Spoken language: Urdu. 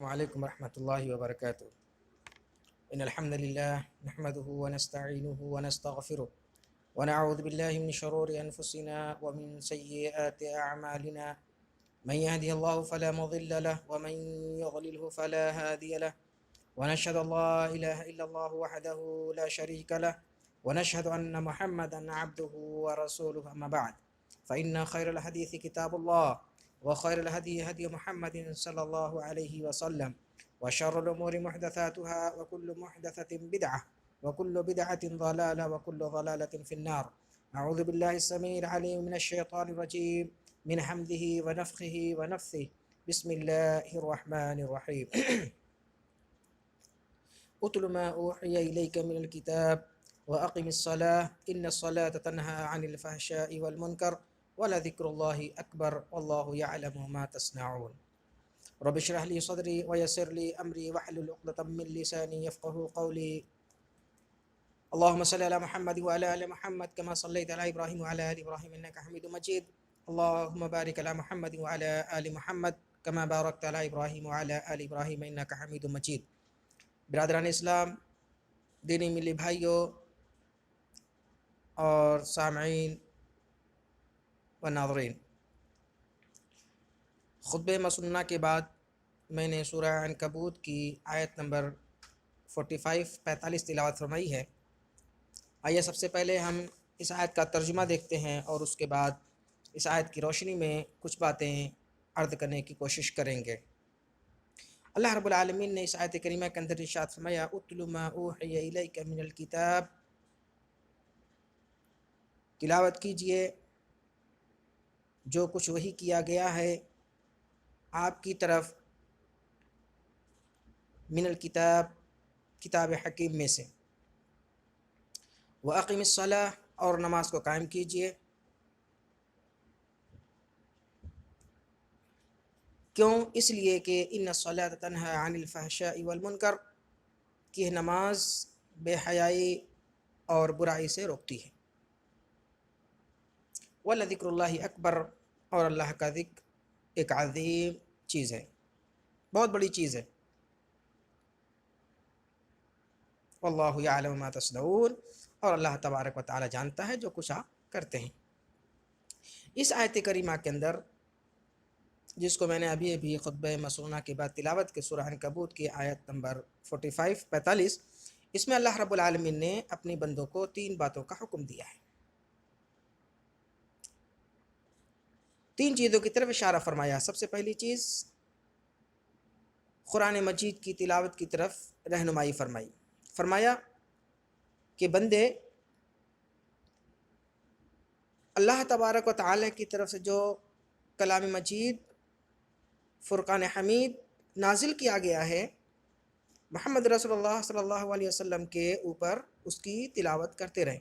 وعلیکم ورحمۃ اللہ وبرکاتہ۔ ان الحمد للہ نحمده ونستعینه ونستغفره ونعوذ باللہ من شرور انفسنا ومن سیئات اعمالنا من يهده الله فلا مضل له ومن يضلله فلا هادي له ونشهد ان لا اله الا الله وحده لا شريك له ونشهد ان محمدا عبده ورسوله اما بعد فان خير الحديث كتاب الله وخير الهدي هدي محمد صلى الله عليه وسلم وشر الأمور محدثاتها وكل محدثة بدعة وكل بدعة ضلالة وكل ضلالة في النار. أعوذ بالله السميع العليم من الشيطان الرجيم من حمده ونفخه ونفثه. بسم الله الرحمن الرحيم. اتل ما أوحي إليك من الكتاب وأقم الصلاة إن الصلاة تنهى عن الفحشاء والمنكر ولذكر الله أكبر والله يعلم ما تصنعون. رب اشرح لي صدري ويسر لي أمري واحلل عقدة من لساني يفقهوا قولي. اللهم صل على محمد وعلى آل محمد كما صليت على إبراهيم وعلى آل إبراهيم إنك حميد مجيد. اللهم بارك على محمد وعلى آل محمد كما باركت على إبراهيم وعلى آل إبراهيم إنك حميد مجيد. برادران اسلام، دینی ملی بھائیوں اور سامعین و ناظرین، خطبہ مسنونہ کے بعد میں نے سورہ عنکبوت کی آیت نمبر 45 تلاوت فرمائی ہے۔ آئیے سب سے پہلے ہم اس آیت کا ترجمہ دیکھتے ہیں اور اس کے بعد اس آیت کی روشنی میں کچھ باتیں عرض کرنے کی کوشش کریں گے۔ اللہ رب العالمین نے اس آیت کریمہ کے اندر ارشاد فرمایا اتل ما اوحی الیک من الکتاب، تلاوت کیجئے جو کچھ وحی کیا گیا ہے آپ کی طرف، من الکتاب، کتاب حکیم میں سے، وَأَقِمِ الصَّلَاةَ، اور نماز کو قائم کیجئے۔ کیوں؟ اس لیے کہ ان الصلاۃ تنہی عن الفحشاء والمنکر، کہ نماز بے حیائی اور برائی سے روکتی ہے۔ وَلَذِكْرُ اللَّهِ اکبر، اور اللہ کا ذکر ایک عظیم چیز ہے، بہت بڑی چیز ہے۔ واللہ یعلم ما تصنعون، اور اللہ تبارک و تعالی جانتا ہے جو کچھ آپ کرتے ہیں۔ اس آیت کریمہ کے اندر، جس کو میں نے ابھی خطبہ مسنونہ کے بعد تلاوت کے سورہ عنکبوت کی آیت نمبر 45 اس میں اللہ رب العالمین نے اپنی بندوں کو 3 باتوں کا حکم دیا ہے، 3 چیزوں کی طرف اشارہ فرمایا۔ سب سے پہلی چیز قرآن مجید کی تلاوت کی طرف رہنمائی فرمایا کہ بندے اللہ تبارک و تعالی کی طرف سے جو کلام مجید فرقان حمید نازل کیا گیا ہے محمد رسول اللہ صلی اللہ علیہ وسلم کے اوپر، اس کی تلاوت کرتے رہیں۔